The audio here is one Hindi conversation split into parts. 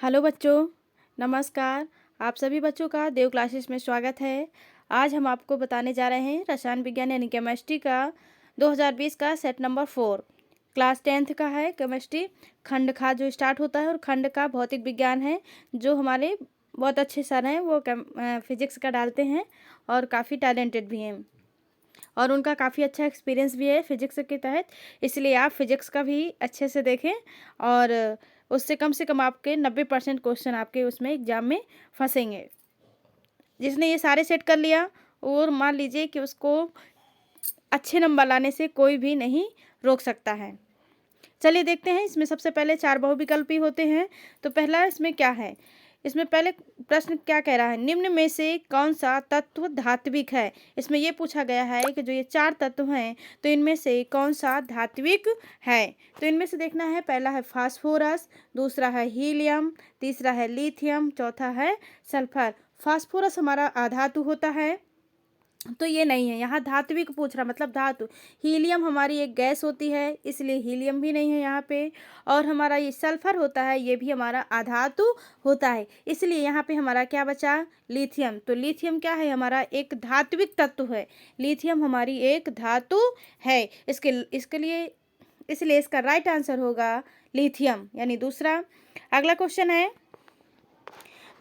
हेलो बच्चों, नमस्कार। आप सभी बच्चों का देव क्लासेस में स्वागत है। आज हम आपको बताने जा रहे हैं रसायन विज्ञान यानी केमिस्ट्री का 2020 का सेट नंबर 4 क्लास 10th का है। केमिस्ट्री खंड खा जो स्टार्ट होता है और खंड का भौतिक विज्ञान है जो हमारे बहुत अच्छे सर हैं, वो फिजिक्स का डालते हैं और काफ़ी टैलेंटेड भी हैं और उनका काफ़ी अच्छा एक्सपीरियंस भी है फिजिक्स के तहत। इसलिए आप फिजिक्स का भी अच्छे से देखें और उससे कम से कम आपके 90% क्वेश्चन आपके उसमें एग्जाम में फंसेंगे। जिसने ये सारे सेट कर लिया और मान लीजिए कि उसको अच्छे नंबर लाने से कोई भी नहीं रोक सकता है। चलिए देखते हैं। इसमें सबसे पहले 4 बहुविकल्पी होते हैं। तो पहला इसमें क्या है, इसमें पहले प्रश्न क्या कह रहा है, निम्न में से कौन सा तत्व धात्विक है। इसमें ये पूछा गया है कि जो ये 4 तत्व हैं तो इनमें से कौन सा धात्विक है। तो इनमें से देखना है, पहला है फास्फोरस, दूसरा है हीलियम, तीसरा है लिथियम, चौथा है सल्फर। फास्फोरस हमारा अधातु होता है तो ये नहीं है, यहाँ धात्विक पूछ रहा मतलब धातु। हीलियम हमारी एक गैस होती है इसलिए हीलियम भी नहीं है यहाँ पे। और हमारा ये सल्फर होता है, ये भी हमारा अधातु होता है, इसलिए यहाँ पे हमारा क्या बचा, लिथियम। तो लिथियम क्या है, हमारा एक धात्विक तत्व है। लिथियम हमारी एक धातु है, इसके लिए इसलिए इसका राइट आंसर होगा लिथियम यानी दूसरा। अगला क्वेश्चन है,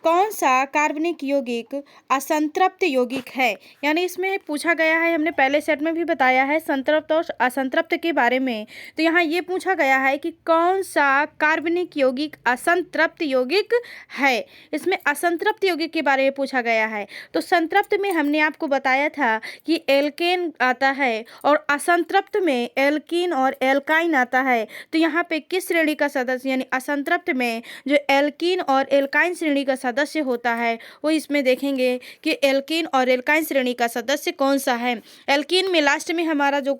कौन सा कार्बनिक यौगिक असंतृप्त यौगिक है। यानी इसमें पूछा गया है, हमने पहले सेट में भी बताया है संतृप्त और असंतृप्त के बारे में। तो यहाँ ये पूछा गया है कि कौन सा कार्बनिक यौगिक असंतृप्त यौगिक है। इसमें असंतृप्त यौगिक के बारे में पूछा गया है। तो संतृप्त में हमने आपको बताया था कि एल्केन आता है और असंतृप्त में एल्कीन और एल्काइन आता है। तो यहाँ पे किस श्रेणी का सदस्य यानी असंतृप्त में जो एल्कीन और एल्काइन श्रेणी का सदस्य होता है वो इसमें देखेंगे कि एल्कीन और एल्काइन श्रेणी का सदस्य कौन सा है। एल्कीन में लास्ट में हमारा जो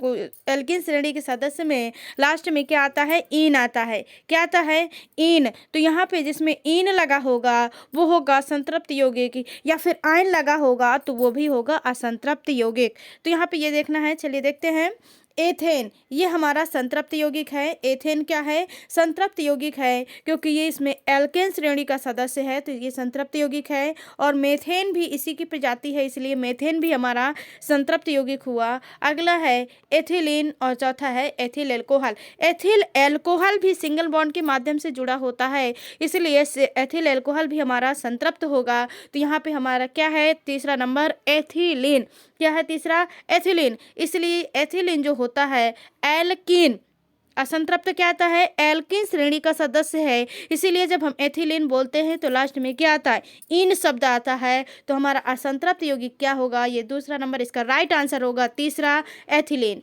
एल्कीन श्रेणी के सदस्य में लास्ट में क्या आता है, ईन आता है। क्या आता है, ईन। तो यहाँ पे जिसमें ईन लगा होगा वो होगा संतृप्त यौगिक, या फिर आयन लगा होगा तो वो भी होगा असंतृप्त यौगिक। तो यहाँ पे ये देखना है। चलिए देखते हैं। एथेन ये हमारा संतृप्त यौगिक है। एथेन क्या है, संतृप्त यौगिक है, क्योंकि ये इसमें एल्केन श्रेणी का सदस्य है तो ये संतृप्त यौगिक है। और मेथेन भी इसी की प्रजाति है इसलिए मेथेन भी हमारा संतृप्त यौगिक हुआ। अगला है एथिलीन और चौथा है एथिल एल्कोहल। एथिल एल्कोहल भी सिंगल बॉन्ड के माध्यम से जुड़ा होता है इसलिए एथिल एल्कोहल भी हमारा संतृप्त होगा। तो यहाँ पे हमारा क्या है, तीसरा नंबर एथिलीन। क्या है तीसरा, एथिलीन। इसलिए एथिलीन जो होता है एल्कीन, असंतृप्त क्या आता है, एल्कीन श्रेणी का सदस्य है। इसीलिए जब हम एथिलीन बोलते हैं तो लास्ट में क्या आता है, इन शब्द आता है। तो हमारा असंतृप्त यौगिक क्या होगा, ये दूसरा नंबर इसका राइट आंसर होगा, तीसरा एथिलीन।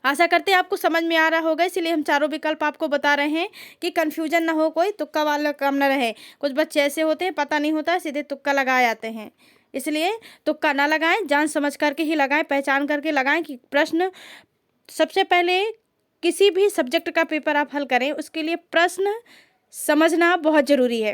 आशा करते हैं आपको समझ में आ रहा होगा, इसीलिए हम चारों विकल्प आपको बता रहे हैं कि कंफ्यूजन ना हो, कोई तुक्का वाला काम ना रहे। कुछ बच्चे ऐसे होते हैं पता नहीं होता सीधे तुक्का लगा जाते हैं, इसलिए तुक्का ना लगाएं, जान समझ करके ही लगाएं, पहचान करके लगाएं कि प्रश्न सबसे पहले किसी भी सब्जेक्ट का पेपर आप हल करें उसके लिए प्रश्न समझना बहुत ज़रूरी है।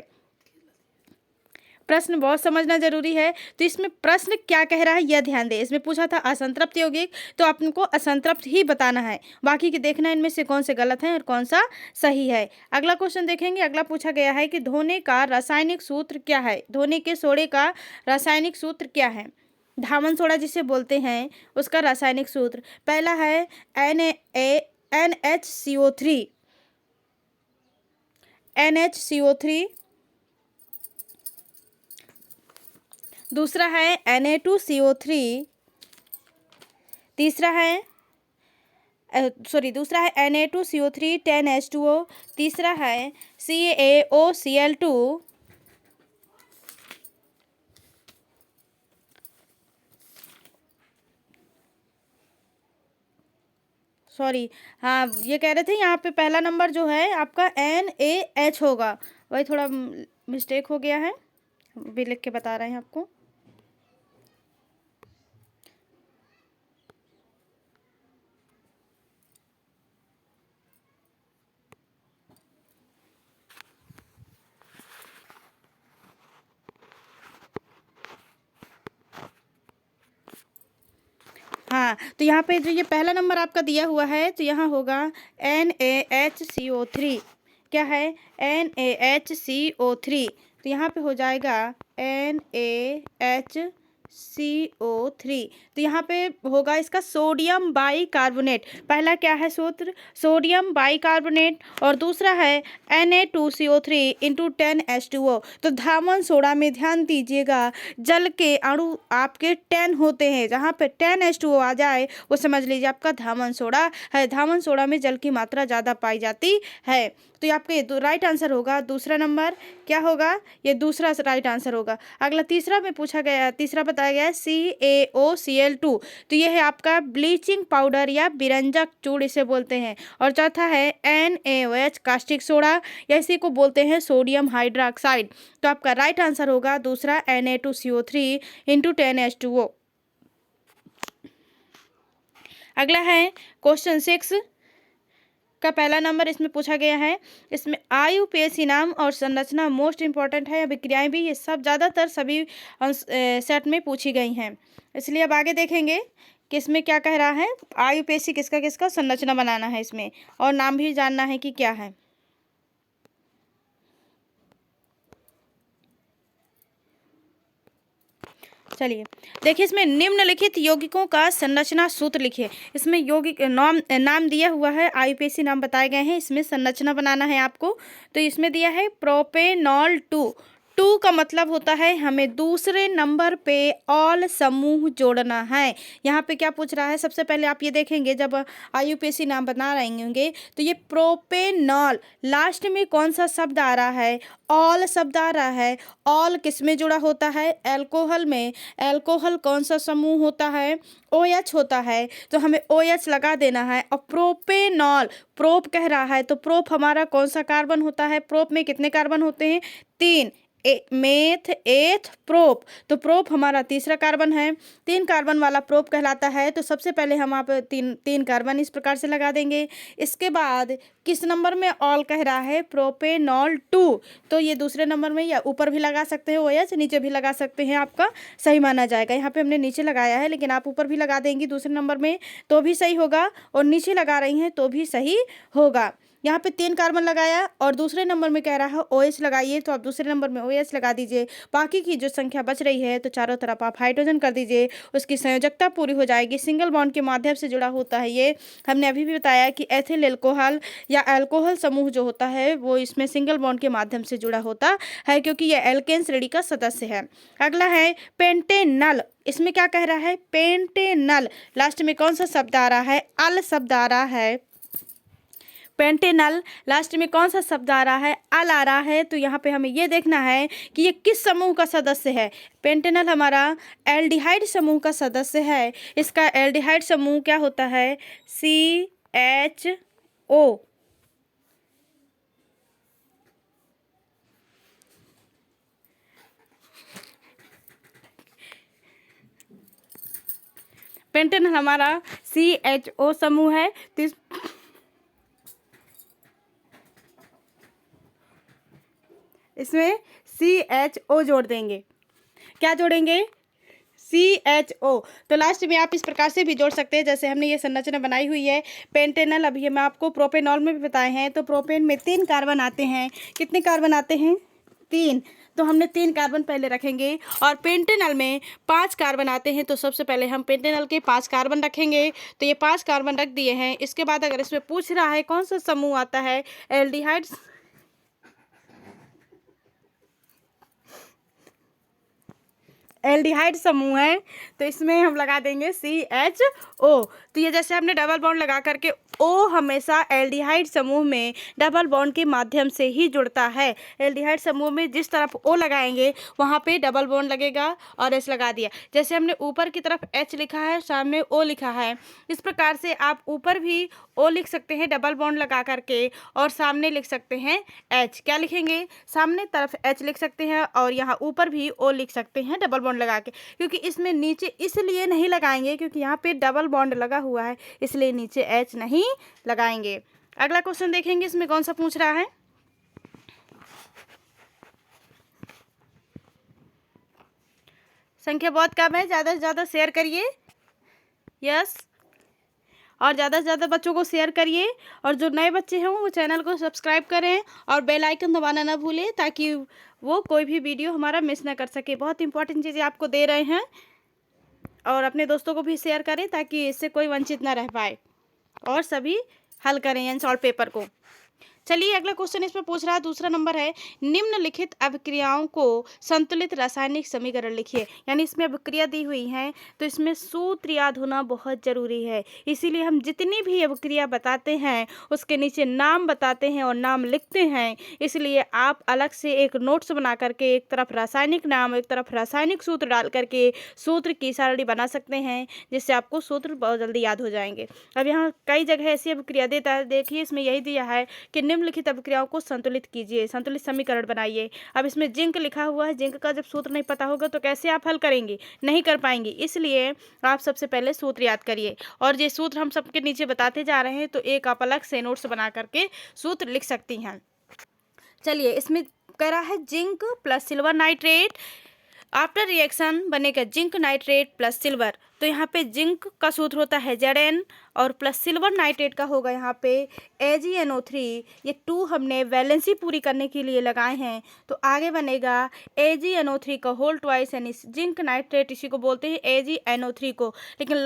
प्रश्न बहुत समझना जरूरी है। तो इसमें प्रश्न क्या कह रहा है यह ध्यान दें। इसमें पूछा था असंतृप्त यौगिक तो आपको असंतृप्त ही बताना है, बाकी के देखना इनमें से कौन से गलत हैं और कौन सा सही है। अगला क्वेश्चन देखेंगे। अगला पूछा गया है कि धोने का रासायनिक सूत्र क्या है। धोने के सोडे का रासायनिक सूत्र क्या है। धामन सोडा जिसे बोलते हैं उसका रासायनिक सूत्र पहला है NaHCO3 NHCO3, दूसरा है Na2CO3, तीसरा है दूसरा है Na2CO3 10H2O, तीसरा है CaOCl2, सॉरी हाँ ये कह रहे थे यहाँ पे पहला नंबर जो है आपका NaH होगा, वही थोड़ा मिस्टेक हो गया है, भी लिख के बता रहे हैं आपको। हाँ तो यहाँ पे जो ये पहला नंबर आपका दिया हुआ है तो यहाँ होगा NaHCO3। क्या है NaHCO3, तो यहाँ पे हो जाएगा NaHCO3, तो यहाँ पे होगा इसका सोडियम बाइकार्बोनेट। पहला क्या है सूत्र, सोडियम बाइकार्बोनेट, और दूसरा है Na2CO3 इंटू 10H2O। तो धामन सोडा में ध्यान दीजिएगा, जल के अणु आपके 10 होते हैं, जहाँ पे 10H2O आ जाए वो समझ लीजिए आपका धामन सोडा है। धामन सोडा में जल की मात्रा ज़्यादा पाई जाती है। तो ये आपका ये राइट आंसर होगा दूसरा नंबर। क्या होगा, ये दूसरा राइट आंसर होगा। अगला तीसरा में पूछा गया, तीसरा बताया गया है CaOCl2, तो ये है आपका ब्लीचिंग पाउडर या बिरंजक चूड़ इसे बोलते हैं। और चौथा है NaOH कास्टिक सोडा, या इसी को बोलते हैं सोडियम हाइड्रोक्साइड। तो आपका राइट आंसर होगा दूसरा Na2CO3 इंटू 10H2O। अगला है क्वेश्चन 6 का पहला नंबर, इसमें पूछा गया है, इसमें IUPAC नाम और संरचना मोस्ट इंपॉर्टेंट है, अभिक्रियाएं भी, ये सब ज़्यादातर सभी सेट में पूछी गई हैं। इसलिए अब आगे देखेंगे कि इसमें क्या कह रहा है। IUPAC किसका किसका संरचना बनाना है इसमें, और नाम भी जानना है कि क्या है। चलिए देखिए, इसमें निम्नलिखित यौगिकों का संरचना सूत्र लिखिए। इसमें यौगिक नाम दिया हुआ है, IUPAC नाम बताए गए हैं, इसमें संरचना बनाना है आपको। तो इसमें दिया है प्रोपेनॉल 2 का मतलब होता है हमें दूसरे नंबर पे ऑल समूह जोड़ना है। यहाँ पे क्या पूछ रहा है, सबसे पहले आप ये देखेंगे जब IUPAC नाम बना रहे होंगे तो ये प्रोपेनॉल, लास्ट में कौन सा शब्द आ रहा है, ऑल शब्द आ रहा है। ऑल किस में जुड़ा होता है, एल्कोहल में। एल्कोहल कौन सा समूह होता है, OH होता है, तो हमें OH लगा देना है। और प्रोपेनॉल, प्रोप कह रहा है, तो प्रोप हमारा कौन सा कार्बन होता है, प्रोप में कितने कार्बन होते हैं, 3, मेथ एथ प्रोप, तो प्रोप हमारा तीसरा कार्बन है, 3 कार्बन वाला प्रोप कहलाता है। तो सबसे पहले हम आप तीन कार्बन इस प्रकार से लगा देंगे। इसके बाद किस नंबर में ऑल कह रहा है, प्रोपेनॉल 2, तो ये दूसरे नंबर में, या ऊपर भी लगा सकते हैं OH, नीचे भी लगा सकते हैं, आपका सही माना जाएगा। यहाँ पे हमने नीचे लगाया है, लेकिन आप ऊपर भी लगा देंगी दूसरे नंबर में तो भी सही होगा, और नीचे लगा रही हैं तो भी सही होगा। यहाँ पे 3 कार्बन लगाया और दूसरे नंबर में कह रहा है OH लगाइए, तो आप दूसरे नंबर में OH लगा दीजिए। बाकी की जो संख्या बच रही है तो चारों तरफ आप हाइड्रोजन कर दीजिए, उसकी संयोजकता पूरी हो जाएगी। सिंगल बॉन्ड के माध्यम से जुड़ा होता है ये। हमने अभी भी बताया कि एथिल एल्कोहल या अल्कोहल समूह जो होता है वो इसमें सिंगल बॉन्ड के माध्यम से जुड़ा होता है, क्योंकि यह एल्केन श्रेणी का सदस्य है। अगला है पेंटेनल, इसमें क्या कह रहा है, पेंटेनल, लास्ट में कौन सा शब्द आ रहा है, अल शब्द आ रहा है। पेंटेनल लास्ट में कौन सा शब्द आ रहा है, अल आ रहा है। तो यहाँ पे हमें ये देखना है कि ये किस समूह का सदस्य है। पेंटेनल हमारा एल्डिहाइड समूह का सदस्य है। इसका एल्डिहाइड समूह क्या होता है, CHO। पेंटेनल हमारा CHO समूह है, तो इसमें CHO जोड़ देंगे। क्या जोड़ेंगे, CHO। तो लास्ट में आप इस प्रकार से भी जोड़ सकते हैं, जैसे हमने ये संरचना बनाई हुई है। पेंटेनल, अभी मैं आपको प्रोपेनॉल में भी बताए हैं, तो प्रोपेन में 3 कार्बन आते हैं। कितने कार्बन आते हैं, 3, तो हमने 3 कार्बन पहले रखेंगे। और पेंटेनल में 5 कार्बन आते हैं, तो सबसे पहले हम पेंटेनल के 5 कार्बन रखेंगे। तो ये 5 कार्बन रख दिए हैं। इसके बाद अगर इसमें पूछ रहा है कौन सा समूह आता है, एल्डिहाइड, एल्डिहाइड समूह है, तो इसमें हम लगा देंगे CHO। तो ये जैसे हमने डबल बॉन्ड लगा करके, O हमेशा एल्डिहाइड समूह में डबल बॉन्ड के माध्यम से ही जुड़ता है। एल्डिहाइड समूह में जिस तरफ O लगाएंगे वहाँ पे डबल बॉन्ड लगेगा, और H लगा दिया। जैसे हमने ऊपर की तरफ H लिखा है, सामने O लिखा है, इस प्रकार से आप ऊपर भी O लिख सकते हैं डबल बॉन्ड लगा करके, और सामने लिख सकते हैं H। क्या लिखेंगे, सामने तरफ H लिख सकते हैं, और यहाँ ऊपर भी O लिख सकते हैं डबल बॉन्ड लगा के। क्योंकि इसमें नीचे इसलिए नहीं लगाएंगे क्योंकि यहाँ पे डबल बॉन्ड लगा हुआ है, इसलिए नीचे H नहीं लगाएंगे। अगला क्वेश्चन देखेंगे, इसमें कौन सा पूछ रहा है, संख्या बहुत कम है, ज़्यादा से ज़्यादा शेयर करिए। यस, और ज़्यादा से ज़्यादा बच्चों को शेयर करिए, और जो नए बच्चे हैं वो चैनल को सब्सक्राइब करें और बेल आइकन दबाना ना भूलें, ताकि वो कोई भी वीडियो हमारा मिस ना कर सके। बहुत इंपॉर्टेंट चीज़ें आपको दे रहे हैं, और अपने दोस्तों को भी शेयर करें ताकि इससे कोई वंचित ना रह पाए, और सभी हल करें अनसॉल्व पेपर को। चलिए अगला क्वेश्चन इसमें पूछ रहा है, दूसरा नंबर है, निम्नलिखित अभिक्रियाओं को संतुलित रासायनिक समीकरण लिखिए। यानी इसमें अभिक्रिया दी हुई है तो इसमें सूत्र याद होना बहुत ज़रूरी है, इसीलिए हम जितनी भी अभिक्रिया बताते हैं उसके नीचे नाम बताते हैं और नाम लिखते हैं। इसलिए आप अलग से एक नोट्स बना करके एक तरफ रासायनिक नाम, एक तरफ रासायनिक सूत्र डाल करके सूत्र की सारणी बना सकते हैं, जिससे आपको सूत्र बहुत जल्दी याद हो जाएंगे। अब यहाँ कई जगह ऐसी अभिक्रिया देता है, देखिए इसमें यही दिया है कि निम्नलिखित अभिक्रियाओं को संतुलित कीजिए, संतुलित समीकरण बनाइए। अब इसमें जिंक लिखा हुआ है, जिंक का जब सूत्र नहीं पता होगा तो कैसे आप हल करेंगे, नहीं कर पाएंगे। इसलिए आप सबसे पहले सूत्र याद करिए, और ये सूत्र हम सबके नीचे बताते जा रहे हैं, तो एक आप अलग से नोट्स बना करके सूत्र लिख सकती हैं। चलिए इसमें कह रहा है zinc plus silver nitrate, after reaction बनेगा जिंक नाइट्रेट प्लस सिल्वर। तो यहाँ पे जिंक का सूत्र होता है Zn, और प्लस सिल्वर नाइट्रेट का होगा यहाँ पे AgNO3। ये 2 हमने वैलेंसी पूरी करने के लिए लगाए हैं, तो आगे बनेगा AgNO3 का होल ट्वाइस, यानी जिंक नाइट्रेट इसी को बोलते हैं AgNO3 को, लेकिन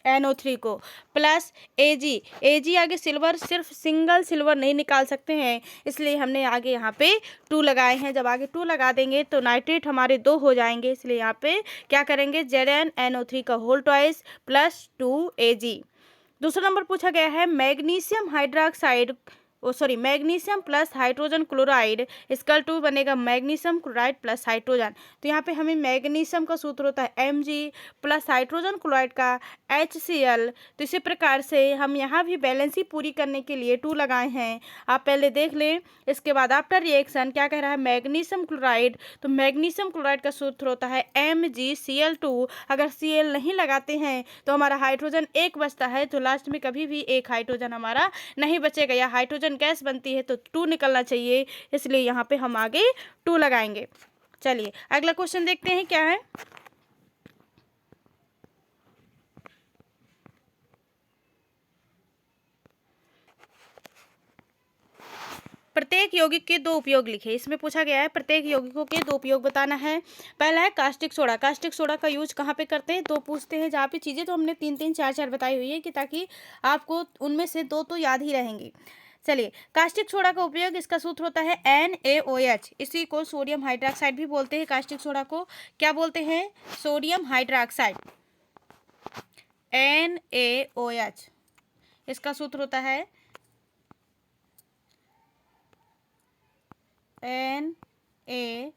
ZnNO3 को प्लस Ag आगे सिल्वर, सिर्फ सिंगल सिल्वर नहीं निकाल सकते हैं, इसलिए हमने आगे यहाँ पे 2 लगाए हैं। जब आगे 2 लगा देंगे तो नाइट्रेट हमारे 2 हो जाएंगे, इसलिए यहाँ पे क्या करेंगे, ZnNO3 का होल ट्वाइस प्लस 2 Ag। दूसरा नंबर पूछा गया है, मैग्नीशियम प्लस हाइड्रोजन क्लोराइड इसका 2 बनेगा मैग्नीशियम क्लोराइड प्लस हाइड्रोजन। तो यहाँ पे हमें मैग्नीशियम का सूत्र होता है Mg प्लस हाइड्रोजन क्लोराइड का HCl। तो इसी प्रकार से हम यहाँ भी बैलेंसी पूरी करने के लिए 2 लगाए हैं, आप पहले देख लें। इसके बाद आफ्टर रिएक्शन क्या कह रहा है, मैग्नीशियम क्लोराइड, तो मैग्नीशियम क्लोराइड का सूत्र होता है MgCl2। अगर Cl नहीं लगाते हैं तो हमारा हाइड्रोजन 1 बचता है, तो लास्ट में कभी भी 1 हाइड्रोजन हमारा नहीं बचेगा, या हाइड्रोजन गैस बनती है तो 2 निकलना चाहिए, इसलिए यहाँ पे हम आगे 2 लगाएंगे। चलिए अगला क्वेश्चन देखते हैं क्या है। प्रत्येक यौगिक के 2 उपयोग लिखे। इसमें पूछा गया है प्रत्येक यौगिकों के 2 उपयोग बताना है। पहला है कास्टिक सोडा। कास्टिक सोडा का यूज कहाँ पे करते हैं, 2 पूछते हैं, जहाँ पे चीज़ें तो हमने 3-3 4-4 बताई हुई है कि ताकि आपको उनमें से 2 तो याद ही रहेंगी। चलिए कास्टिक सोडा का उपयोग, इसका सूत्र होता है NaOH, इसी को सोडियम हाइड्रोक्साइड भी बोलते हैं। कास्टिक सोडा को क्या बोलते हैं, सोडियम हाइड्रोक्साइड, NaOH। इसका सूत्र होता है NaOH।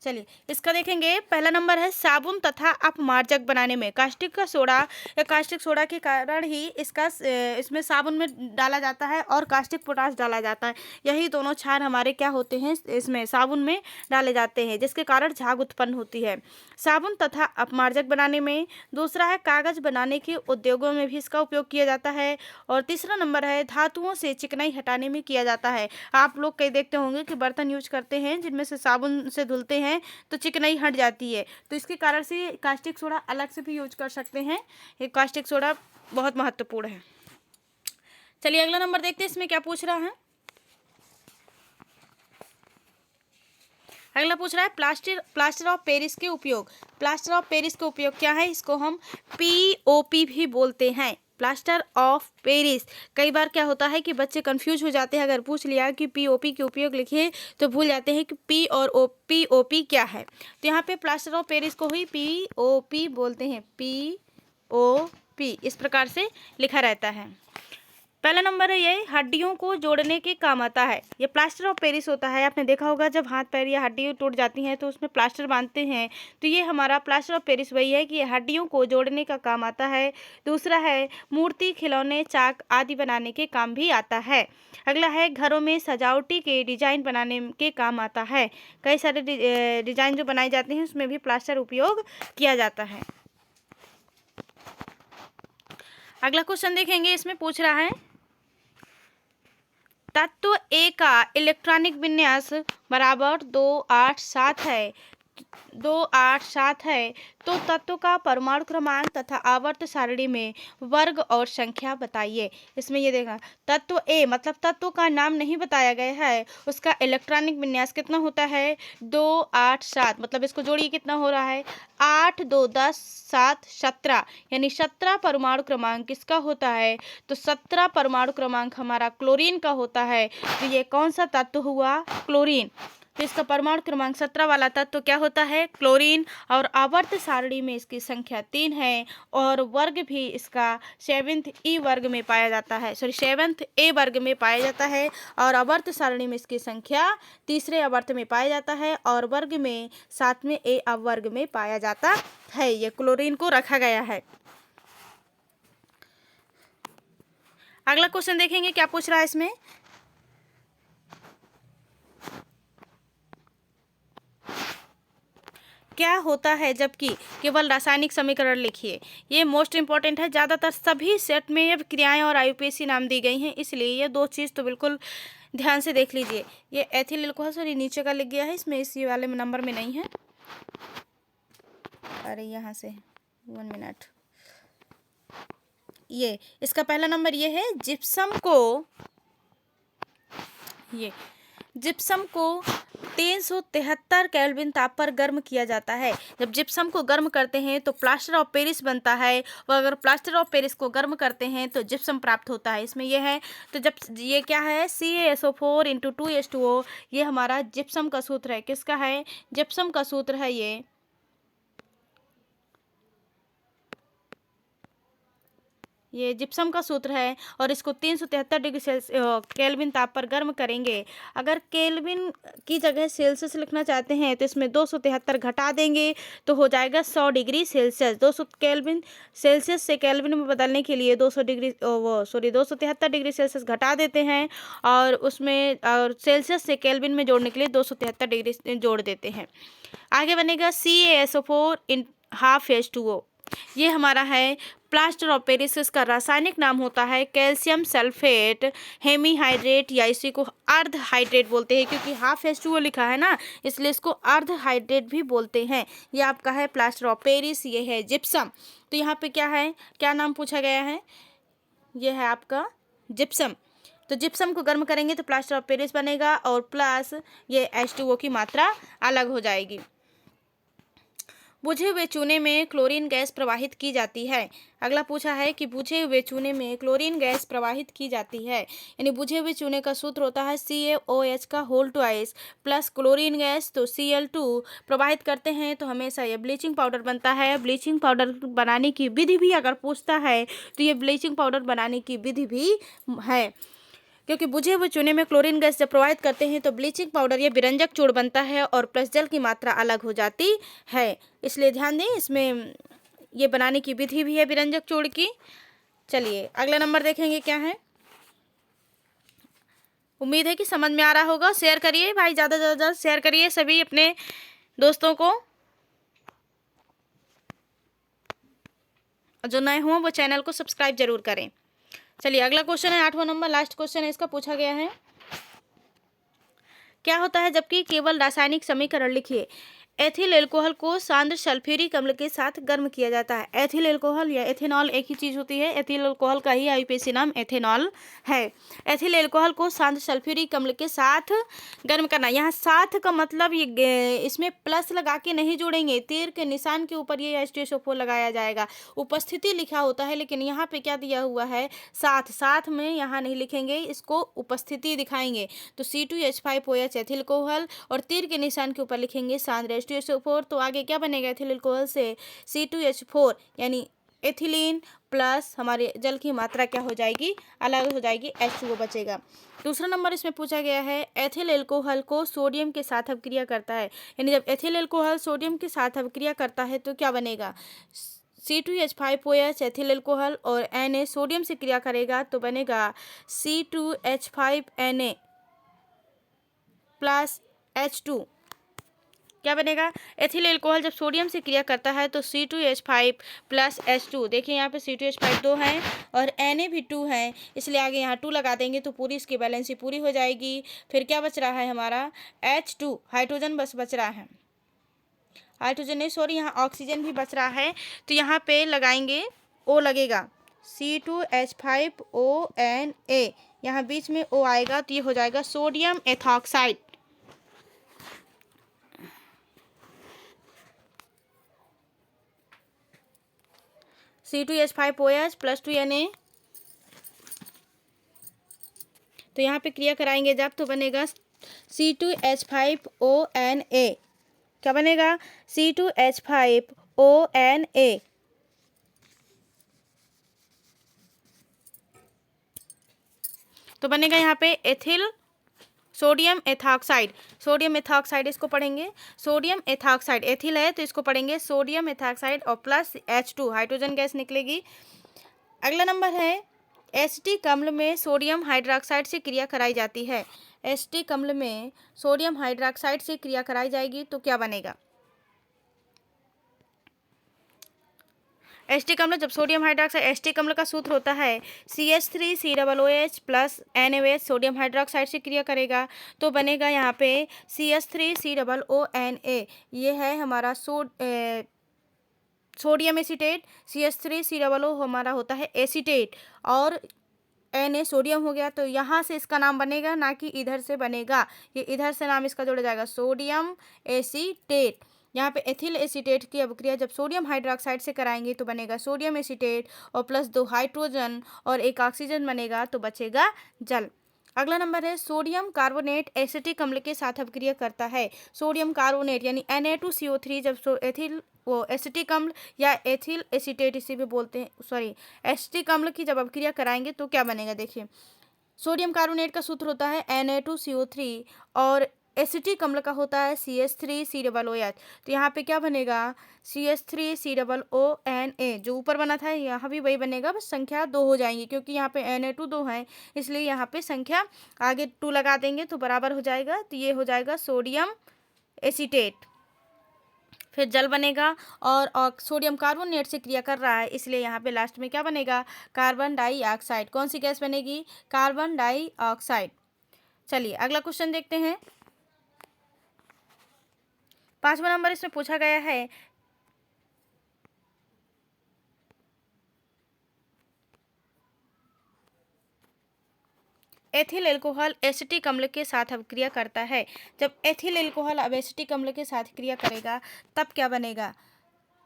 चलिए इसका देखेंगे, पहला नंबर है साबुन तथा अपमार्जक बनाने में कास्टिक का सोडा या कास्टिक सोडा के कारण ही इसमें साबुन में डाला जाता है और कास्टिक पोटाश डाला जाता है। यही दोनों क्षार हमारे क्या होते हैं, इसमें साबुन में डाले जाते हैं, जिसके कारण झाग उत्पन्न होती है। साबुन तथा अपमार्जक बनाने में। दूसरा है कागज बनाने के उद्योगों में भी इसका उपयोग किया जाता है। और तीसरा नंबर है धातुओं से चिकनाई हटाने में किया जाता है। आप लोग कई देखते होंगे कि बर्तन यूज करते हैं जिनमें से साबुन से धुलते हैं तो चिकनाई हट जाती है, तो इसके कारण से कास्टिक सोडा अलग से भी यूज कर सकते हैं। ये कास्टिक सोडा बहुत महत्वपूर्ण है। चलिए अगला नंबर देखते हैं, इसमें क्या पूछ रहा है। अगला पूछ रहा है प्लास्टर ऑफ पेरिस के उपयोग। प्लास्टर ऑफ पेरिस का उपयोग क्या है, इसको हम POP भी बोलते हैं, प्लास्टर ऑफ पेरिस। कई बार क्या होता है कि बच्चे कंफ्यूज हो जाते हैं, अगर पूछ लिया कि POP के उपयोग लिखिए तो भूल जाते हैं कि P और POP क्या है। तो यहाँ पे प्लास्टर ऑफ पेरिस को ही POP बोलते हैं, POP इस प्रकार से लिखा रहता है। पहला नंबर है ये हड्डियों को जोड़ने के काम आता है। ये प्लास्टर ऑफ पेरिस होता है, आपने देखा होगा जब हाथ पैर या हड्डी टूट जाती हैं तो उसमें प्लास्टर बांधते हैं, तो ये हमारा प्लास्टर ऑफ पेरिस वही है कि ये हड्डियों को जोड़ने का काम आता है। दूसरा है मूर्ति, खिलौने, चाक आदि बनाने के काम भी आता है। अगला है घरों में सजावटी के डिजाइन बनाने के काम आता है। कई सारे डिजाइन जो बनाए जाते हैं उसमें भी प्लास्टर उपयोग किया जाता है। अगला क्वेश्चन देखेंगे, इसमें पूछ रहा है तत्व A का इलेक्ट्रॉनिक विन्यास बराबर 2, 8, 7 है, 2, 8, 7 है तो तत्व का परमाणु क्रमांक तथा आवर्त सारणी में वर्ग और संख्या बताइए। इसमें ये देखना, तत्व ए मतलब तत्व का नाम नहीं बताया गया है, उसका इलेक्ट्रॉनिक विन्यास कितना होता है 2, 8, 7, मतलब इसको जोड़िए कितना हो रहा है 8, 2, 10, 7, 17, यानी 17 परमाणु क्रमांक किसका होता है, तो 17 परमाणु क्रमांक हमारा क्लोरीन का होता है। तो ये कौन सा तत्व हुआ, क्लोरीन। तो इसका परमाणु क्रमांक 17 वाला तत्व क्या होता है, क्लोरीन। और आवर्त सारणी में इसकी संख्या 3 है और वर्ग भी इसका 7th ई वर्ग में पाया जाता है, 7th ए वर्ग में पाया जाता है। और आवर्त सारणी में इसकी संख्या तीसरे आवर्त में पाया जाता है और वर्ग में 7वें ए अवर्ग में पाया जाता है। ये क्लोरीन को रखा गया है। अगला क्वेश्चन देखेंगे क्या पूछ रहा है इसमें। क्या होता है जबकि केवल रासायनिक समीकरण लिखिए। ये मोस्ट इंपॉर्टेंट है, ज़्यादातर सभी सेट में ये क्रियाएं और आयुपेशी नाम दी गई हैं, इसलिए ये दो चीज़ तो बिल्कुल ध्यान से देख लीजिए। ये एथिल अल्कोहल, सॉरी नीचे का लिख गया है, इसमें इसी वाले नंबर में नहीं है, अरे यहाँ से 1 मिनट। ये इसका पहला नंबर ये है, जिप्सम को 373 केल्विन ताप पर गर्म किया जाता है। जब जिप्सम को गर्म करते हैं तो प्लास्टर ऑफ पेरिस बनता है, और अगर प्लास्टर ऑफ पेरिस को गर्म करते हैं तो जिप्सम प्राप्त होता है। इसमें यह है, तो जब ये क्या है CaSO4 × 2H2O, ये हमारा जिप्सम का सूत्र है। किसका है, जिप्सम का सूत्र है ये जिप्सम का सूत्र है और इसको 373 डिग्री केल्विन ताप पर गर्म करेंगे। अगर केल्विन की जगह सेल्सियस लिखना चाहते हैं तो इसमें 273 घटा देंगे तो हो जाएगा 100 डिग्री सेल्सियस। 200 केल्विन सेल्सियस से केल्विन में बदलने के लिए 273 डिग्री सेल्सियस घटा देते हैं और उसमें और सेल्सियस से केल्विन में जोड़ने के लिए 273 डिग्री जोड़ देते हैं। आगे बनेगा CaSO4 × ½ ये हमारा है प्लास्टर ऑफ पेरिस। इसका रासायनिक नाम होता है कैल्शियम सल्फेट हेमीहाइड्रेट, या इसी को अर्ध हाइड्रेट बोलते हैं, क्योंकि ½ लिखा है ना, इसलिए इसको अर्ध हाइड्रेट भी बोलते हैं। ये आपका है प्लास्टर ऑफ पेरिस, ये है जिप्सम। तो यहाँ पे क्या है, क्या नाम पूछा गया है, ये है आपका जिप्सम। तो जिप्सम को गर्म करेंगे तो प्लास्टर ऑफ पेरिस बनेगा और प्लस ये H2O की मात्रा अलग हो जाएगी। बुझे हुए चूने में क्लोरीन गैस प्रवाहित की जाती है। अगला पूछा है कि बुझे हुए चूने में क्लोरीन गैस प्रवाहित की जाती है, यानी बुझे हुए चूने का सूत्र होता है CaOH का whole twice plus chlorine gas, तो Cl2 प्रवाहित करते हैं तो हमेशा ये ब्लीचिंग पाउडर बनता है। ब्लीचिंग पाउडर बनाने की विधि भी अगर पूछता है तो ये ब्लीचिंग पाउडर बनाने की विधि भी है, क्योंकि बुझे हुए चूने में क्लोरीन गैस जब प्रवाहित करते हैं तो ब्लीचिंग पाउडर या विरंजक चूर्ण बनता है और प्लस जल की मात्रा अलग हो जाती है। इसलिए ध्यान दें, इसमें ये बनाने की विधि भी है विरंजक चूर्ण की। चलिए अगला नंबर देखेंगे क्या है। उम्मीद है कि समझ में आ रहा होगा। शेयर करिए भाई, ज़्यादा से ज़्यादा शेयर करिए सभी अपने दोस्तों को, जो नए हों वो चैनल को सब्सक्राइब जरूर करें। चलिए अगला क्वेश्चन है 8वां नंबर, लास्ट क्वेश्चन है, इसका पूछा गया है क्या होता है जबकि केवल रासायनिक समीकरण लिखिए। एथिल अल्कोहल को सांद्र सल्फ्यूरिक अम्ल के साथ गर्म किया जाता है। एथिल अल्कोहल या एथेनॉल एक ही चीज़ होती है, एथिल अल्कोहल का ही आयुपेशी नाम एथेनॉल है। एथिल अल्कोहल को सांद्र सल्फ्यूरिक अम्ल के साथ गर्म करना, यहाँ साथ का मतलब ये इसमें प्लस लगा के नहीं जोड़ेंगे, तीर के निशान के ऊपर ये H2SO4 लगाया जाएगा। उपस्थिति लिखा होता है लेकिन यहाँ पे क्या दिया हुआ है, साथ। साथ में यहाँ नहीं लिखेंगे, इसको उपस्थिति दिखाएंगे। तो C2H5OH एथिल अल्कोहल और तीर के निशान के ऊपर लिखेंगे सांद्र H2SO4। तो आगे क्या बनेगा, एथिल अल्कोहल से C2H4 यानी एथिलीन प्लस हमारे जल की मात्रा क्या हो जाएगी, अलग हो जाएगी, H2O बचेगा। दूसरा नंबर इसमें पूछा गया है एथिल अल्कोहल को सोडियम के साथ अभिक्रिया करता है, यानी जब एथिल अल्कोहल सोडियम के साथ अभिक्रिया करता है तो क्या बनेगा, C2H5OH एथिल अल्कोहल और Na सोडियम से क्रिया करेगा तो बनेगा C2H5Na प्लस H2। क्या बनेगा, एथिल अल्कोहल जब सोडियम से क्रिया करता है तो C2H5 प्लस H2। देखिए यहाँ पे C2H5 2 है और Na भी 2 है, इसलिए आगे यहाँ 2 लगा देंगे तो पूरी इसकी बैलेंसी पूरी हो जाएगी। फिर क्या बच रहा है हमारा, H2 हाइड्रोजन बस बच रहा है। हाइड्रोजन नहीं, सॉरी, यहाँ ऑक्सीजन भी बच रहा है, तो यहाँ पे लगाएंगे O लगेगा, C2H5ONA, यहाँ बीच में O आएगा तो ये हो जाएगा sodium ethoxide. C2H5OH plus 2Na, तो यहाँ पे क्रिया कराएंगे जब तो बनेगा C2H5ONA। क्या बनेगा? C2H5ONA। तो बनेगा यहाँ पे ethyl sodium ethoxide. Sodium ethoxide इसको पढ़ेंगे सोडियम एथॉक्साइड, एथिल है तो इसको पढ़ेंगे सोडियम एथॉक्साइड और प्लस H2 हाइड्रोजन गैस निकलेगी। अगला नंबर है एसिटिक अम्ल में सोडियम हाइड्रोक्साइड से क्रिया कराई जाती है। एसिटिक अम्ल में सोडियम हाइड्रोक्साइड से क्रिया कराई जाएगी तो क्या बनेगा? एसिटिक अम्ल, जब सोडियम हाइड्रोक्साइड, एसिटिक अम्ल का सूत्र होता है CH3COOH plus NaOH, sodium hydroxide से क्रिया करेगा तो बनेगा यहाँ पे CH3COONA। ये है हमारा सोडियम एसीटेट, CH3COO हमारा होता है एसीटेट और Na सोडियम हो गया, तो यहाँ से इसका नाम बनेगा, ना कि इधर से बनेगा। ये इधर से नाम इसका जोड़ा जाएगा सोडियम एसीटेट। यहाँ पे एथिल एसीटेट की अभिक्रिया जब सोडियम हाइड्रोक्साइड से कराएंगे तो बनेगा सोडियम एसीटेट और प्लस 2 हाइड्रोजन और एक ऑक्सीजन बनेगा तो बचेगा जल। अगला नंबर है सोडियम कार्बोनेट एसिटिक अम्ल के साथ अभिक्रिया करता है। सोडियम कार्बोनेट यानी Na2CO3 जब एथिल वो एसिटिक अम्ल या एथिल एसीटेट इसी भी बोलते हैं, सॉरी, एसिटिक अम्ल की जब अभिक्रिया कराएंगे तो क्या बनेगा? देखिए, सोडियम कार्बोनेट का सूत्र होता है Na2CO3 और एसिटिक अम्ल का होता है CH3COOH। तो यहाँ पे क्या बनेगा? CH3COONA। जो ऊपर बना था यहाँ भी वही बनेगा, बस संख्या 2 हो जाएंगी क्योंकि यहाँ पे Na2 2 है, इसलिए यहाँ पे संख्या आगे 2 लगा देंगे तो बराबर हो जाएगा। तो ये हो जाएगा सोडियम एसीटेट, फिर जल बनेगा और सोडियम कार्बोनेट से क्रिया कर रहा है, इसलिए यहाँ पे लास्ट में क्या बनेगा? Carbon dioxide. कौन सी गैस बनेगी? Carbon dioxide. चलिए अगला क्वेश्चन देखते हैं। 5वां नंबर इसमें पूछा गया है एथिल एल्कोहल एसिटिक अम्ल के साथ अभिक्रिया करता है। जब एथिल एल्कोहल अब एसिटिक अम्ल के साथ क्रिया करेगा तब क्या बनेगा?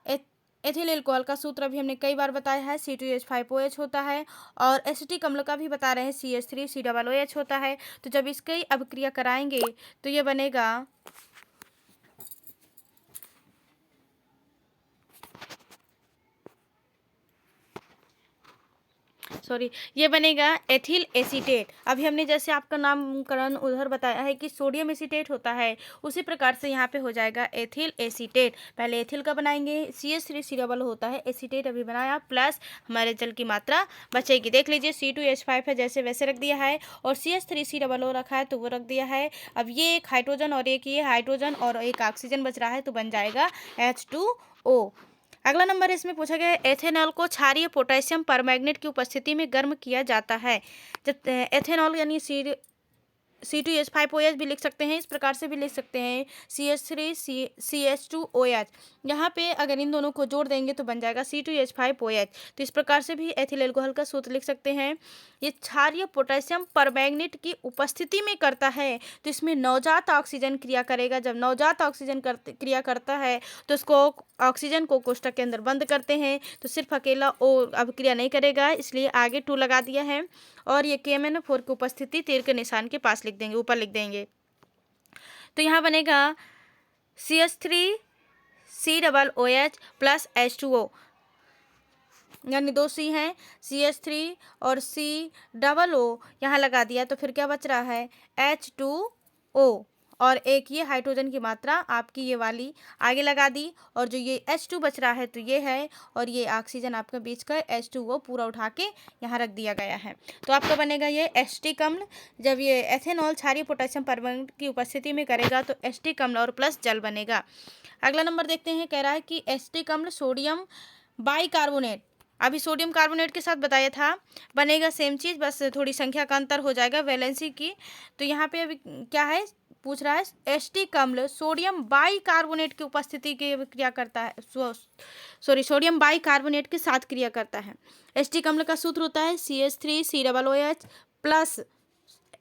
एथिल एल्कोहल का सूत्र अभी हमने कई बार बताया है, C2H5OH होता है और एसिटिक अम्ल का भी बता रहे हैं CH3COOH होता है। तो जब इसकी अभिक्रिया कराएंगे तो ये बनेगा ये बनेगा एथिल एसीटेट। अभी हमने जैसे आपका नामकरण उधर बताया है कि सोडियम एसीटेट होता है, उसी प्रकार से यहाँ पे हो जाएगा एथिल एसीटेट। पहले एथिल का बनाएंगे, CH3COO होता है, एसीटेट अभी बनाया, प्लस हमारे जल की मात्रा बचेगी। देख लीजिए C2H5 है जैसे वैसे रख दिया है और CH3COO रखा है तो वो रख दिया है। अब ये एक हाइड्रोजन और एक ये हाइड्रोजन और एक ऑक्सीजन बच रहा है तो बन जाएगा H2O। अगला नंबर इसमें पूछा गया है एथेनॉल को क्षारीय पोटेशियम परमैंगनेट की उपस्थिति में गर्म किया जाता है। जब एथेनॉल यानी C2H5OH भी लिख सकते हैं, इस प्रकार से भी लिख सकते हैं CH3CH2OH। यहाँ पे अगर इन दोनों को जोड़ देंगे तो बन जाएगा C2H5OH। तो इस प्रकार से भी एथिल एल्कोहल का सूत्र लिख सकते हैं। ये क्षारीय पोटेशियम परमैंगनेट की उपस्थिति में करता है तो इसमें नवजात ऑक्सीजन क्रिया करेगा। जब नवजात ऑक्सीजन क्रिया करता है तो इसको ऑक्सीजन को कोष्ठक के अंदर बंद करते हैं, तो सिर्फ अकेला O अभिक्रिया नहीं करेगा, इसलिए आगे 2 लगा दिया है और ये KMnO4 की उपस्थिति तीर के निशान के पास लिख देंगे, ऊपर लिख देंगे। तो यहाँ बनेगा CH3COOH प्लस H2O, यानी 2 C हैं, CH3 और COO यहाँ लगा दिया तो फिर क्या बच रहा है? H2O और एक ये हाइड्रोजन की मात्रा आपकी ये वाली आगे लगा दी और जो ये H2 बच रहा है तो ये है और ये ऑक्सीजन आपका बीच का H2O पूरा उठा के यहाँ रख दिया गया है। तो आपका बनेगा ये एसिटिक अम्ल। जब ये एथेनॉल क्षारीय पोटेशियम परमैंगनेट की उपस्थिति में करेगा तो एसिटिक अम्ल और प्लस जल बनेगा। अगला नंबर देखते हैं, कह रहा है कि एसिटिक अम्ल सोडियम बाइकार्बोनेट, अभी सोडियम कार्बोनेट के साथ बताया था, बनेगा सेम चीज़, बस थोड़ी संख्या का अंतर हो जाएगा वैलेंसी की। तो यहाँ पे अभी क्या है? पूछ रहा है एसिटिक अम्ल सोडियम बाइकार्बोनेट की उपस्थिति की क्रिया करता है, सोडियम बाइकार्बोनेट के साथ क्रिया करता है। एसिटिक अम्ल का सूत्र होता है CH3COOH प्लस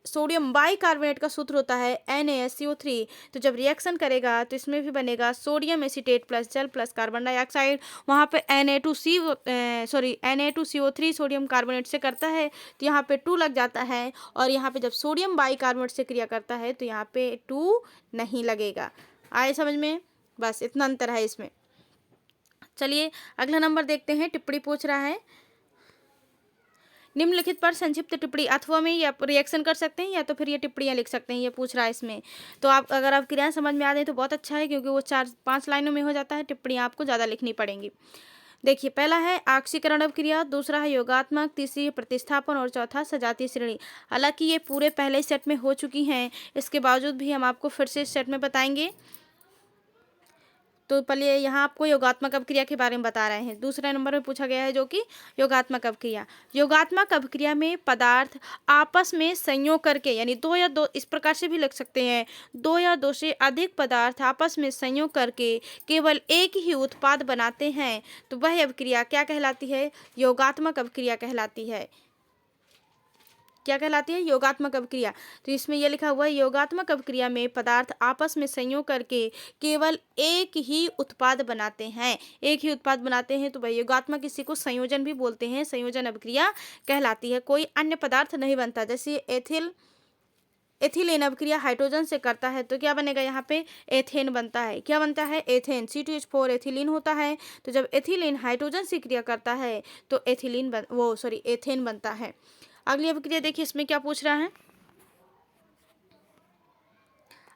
सोडियम बाइकार्बोनेट का सूत्र होता है NaSCO3। तो जब रिएक्शन करेगा तो इसमें भी बनेगा सोडियम एसीटेट प्लस जल प्लस कार्बन डाइऑक्साइड, वहाँ पे Na2CO3 सोडियम कार्बोनेट से करता है तो यहाँ पे 2 लग जाता है, और यहाँ पे जब सोडियम बाइकार्बोनेट से क्रिया करता है तो यहाँ पे 2 नहीं लगेगा। आए समझ में? बस इतना अंतर है इसमें। चलिए अगला नंबर देखते हैं। टिप्पणी पूछ रहा है निम्नलिखित पर संक्षिप्त टिप्पणी अथवा में या रिएक्शन कर सकते हैं या तो फिर ये टिप्पणियाँ लिख सकते हैं, ये पूछ रहा है इसमें। तो आप अगर आप क्रियाएं समझ में आ जाए तो बहुत अच्छा है, क्योंकि वो 4-5 लाइनों में हो जाता है। टिप्पणियाँ आपको ज़्यादा लिखनी पड़ेंगी। देखिए पहला है आक्सीकरण अवक्रिया, दूसरा है योगात्मक, तीसरी है प्रतिस्थापन और चौथा सजातीय श्रेणी। हालांकि ये पूरे पहले सेट में हो चुकी हैं, इसके बावजूद भी हम आपको फिर से इस सेट में बताएंगे। तो पहले यहाँ आपको योगात्मक अवक्रिया के बारे में बता रहे हैं। दूसरे नंबर में पूछा गया है जो कि योगात्मक अवक्रिया। योगात्मक अवक्रिया में पदार्थ आपस में संयोग करके, यानी दो इस प्रकार से भी लिख सकते हैं, 2 या 2 से अधिक पदार्थ आपस में संयोग करके केवल एक ही उत्पाद बनाते हैं तो वह अवक्रिया क्या कहलाती है? योगात्मक अवक्रिया कहलाती है। क्या कहलाती है? योगात्मक अवक्रिया। तो इसमें यह लिखा हुआ है योगात्मक अवक्रिया में पदार्थ आपस में संयोग करके केवल एक ही उत्पाद बनाते हैं, एक ही उत्पाद बनाते हैं तो भाई योगात्मक, इसी को संयोजन भी बोलते हैं, संयोजन अवक्रिया कहलाती है। कोई अन्य पदार्थ नहीं बनता। जैसे एथिलीन अवक्रिया हाइड्रोजन से करता है तो क्या बनेगा? यहाँ पे एथेन बनता है। क्या बनता है? एथेन। C2H4 एथिलीन होता है। तो जब एथिलीन हाइड्रोजन से क्रिया करता है तो एथेन बनता है। अगली अभिक्रिया देखिए, इसमें क्या पूछ रहा है?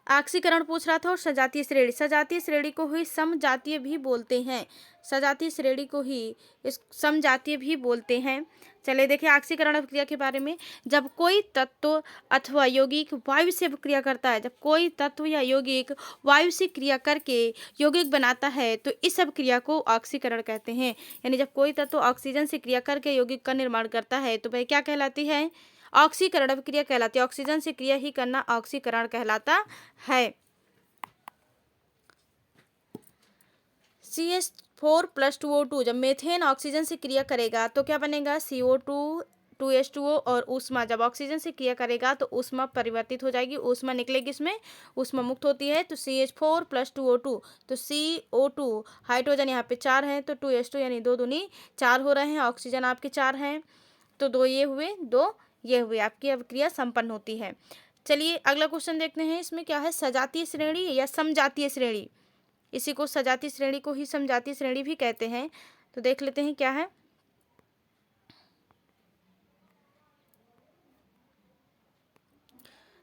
आक्सीकरण पूछ रहा था और सजातीय श्रेणी। सजातीय श्रेणी को ही समजातीय भी बोलते हैं। सजातीय श्रेणी को ही इस समजातीय भी बोलते हैं। चलिए देखिए आक्सीकरण अभिक्रिया के बारे में। जब कोई तत्व अथवा यौगिक वायु से क्रिया करता है, जब कोई तत्व या यौगिक वायु से क्रिया करके यौगिक बनाता है तो इस अभिक्रिया को ऑक्सीकरण कहते हैं। यानी जब कोई तत्व ऑक्सीजन से क्रिया करके यौगिक का निर्माण करता है तो वह क्या कहलाती है? ऑक्सीकरण अभिक्रिया कहलाती है। ऑक्सीजन से क्रिया ही करना ऑक्सीकरण कहलाता है। CH4 + 2O2 जब मेथेन ऑक्सीजन से क्रिया करेगा तो क्या बनेगा? CO2 2H2O, और ऊष्मा जब ऑक्सीजन से क्रिया करेगा तो ऊष्मा परिवर्तित हो जाएगी, ऊष्मा निकलेगी, इसमें ऊष्मा मुक्त होती है। तो CH4 + 2O2, तो CO2 हाइड्रोजन यहाँ पे 4 हैं तो 2H2 यानी 2 दूनी 4 हो रहे हैं। ऑक्सीजन आपके 4 हैं तो 2 ये हुए, 2 ये हुए, आपकी अभिक्रिया संपन्न होती है। चलिए अगला क्वेश्चन देखते हैं। इसमें क्या है? सजातीय श्रेणी या समजातीय श्रेणी। इसी को सजातीय श्रेणी को ही समजातीय श्रेणी भी कहते हैं। तो देख लेते हैं क्या है।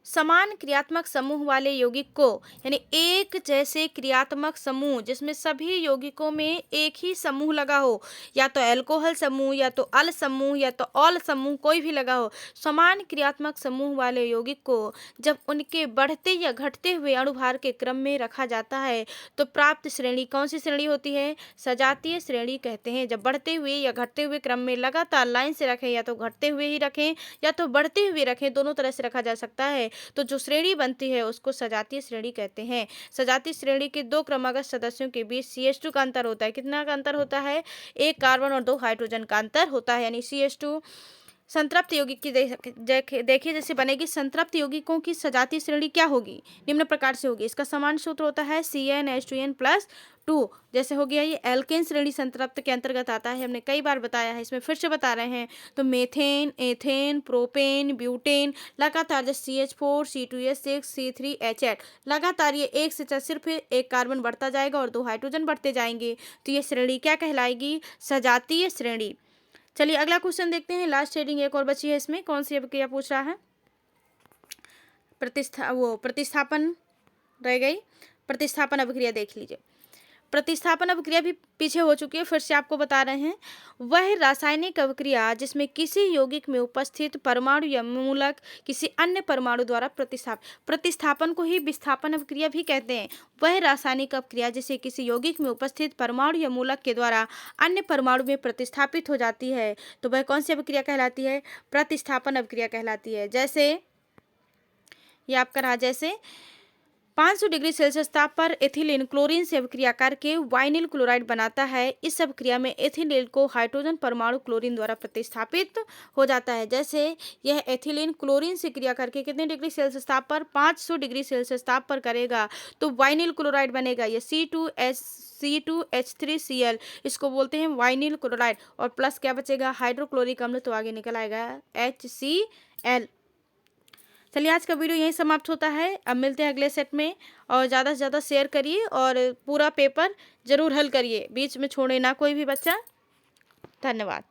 समान क्रियात्मक समूह वाले यौगिक को, यानी एक जैसे क्रियात्मक समूह जिसमें सभी यौगिकों में एक ही समूह लगा हो, या तो एल्कोहल समूह या तो अल समूह या तो ऑल समूह, कोई भी लगा हो, समान क्रियात्मक समूह वाले यौगिक को जब उनके बढ़ते या घटते हुए अणुभार के क्रम में रखा जाता है तो प्राप्त श्रेणी कौन सी श्रेणी होती है? सजातीय श्रेणी कहते हैं। जब बढ़ते हुए या घटते हुए क्रम में लगातार लाइन से रखें, या तो घटते हुए ही रखें या तो बढ़ते हुए रखें, दोनों तरह से रखा जा सकता है, तो जो श्रेणी बनती है उसको सजातीय श्रेणी कहते हैं। सजातीय श्रेणी के 2 क्रमागत सदस्यों के बीच CH2 का अंतर होता है। कितना का अंतर होता है? 1 कार्बन और 2 हाइड्रोजन का अंतर होता है, यानी CH2। संतृप्त यौगिक की देखिए जैसे बनेगी। संतृप्त यौगिकों की सजातीय श्रेणी क्या होगी? निम्न प्रकार से होगी। इसका समान सूत्र होता है CnH2n+2। जैसे हो गया ये एल्केन श्रेणी संतृप्त के अंतर्गत आता है, हमने कई बार बताया है, इसमें फिर से बता रहे हैं। तो मेथेन, एथेन, प्रोपेन, ब्यूटेन, लगातार जैसे CH4 C2H6 C3H8, लगातार ये एक से सिर्फ 1 कार्बन बढ़ता जाएगा और 2 हाइड्रोजन बढ़ते जाएंगे, तो ये श्रेणी क्या कहलाएगी? सजातीय श्रेणी। चलिए अगला क्वेश्चन देखते हैं। लास्ट हेडिंग एक और बची है, इसमें कौन सी अभिक्रिया पूछ रहा है? प्रतिस्थापन रह गई। प्रतिस्थापन अभिक्रिया देख लीजिए। प्रतिस्थापन अभिक्रिया भी पीछे हो चुकी है, फिर से आपको बता रहे हैं। वह रासायनिक अभिक्रिया जिसमें किसी यौगिक में उपस्थित परमाणु या मूलक किसी अन्य परमाणु द्वारा प्रतिस्थापन को ही विस्थापन अभिक्रिया भी कहते हैं। वह रासायनिक अभिक्रिया जिसे किसी यौगिक में उपस्थित परमाणु या मूलक के द्वारा अन्य परमाणु में प्रतिस्थापित हो जाती है तो वह कौन सी अभिक्रिया कहलाती है? प्रतिस्थापन अभिक्रिया कहलाती है। जैसे ये आपका रहा, जैसे 500 डिग्री सेल्सियस ताप पर एथिलीन क्लोरीन से अभिक्रिया करके वाइनिल क्लोराइड बनाता है। इस अभिक्रिया में एथिलीन को हाइड्रोजन परमाणु क्लोरीन द्वारा प्रतिस्थापित हो जाता है। जैसे यह एथिलीन क्लोरीन से क्रिया करके कितने डिग्री सेल्सियस ताप पर 500 डिग्री सेल्सियस ताप पर करेगा तो वाइनिल क्लोराइड बनेगा। ये C2H3Cl, इसको बोलते हैं वाइनिल क्लोराइड। और प्लस क्या बचेगा, हाइड्रोक्लोरिक अम्ल, तो आगे निकल आएगा HCl। चलिए आज का वीडियो यहीं समाप्त होता है। अब मिलते हैं अगले सेट में, और ज़्यादा से ज़्यादा शेयर करिए और पूरा पेपर ज़रूर हल करिए, बीच में छोड़े ना कोई भी बच्चा। धन्यवाद।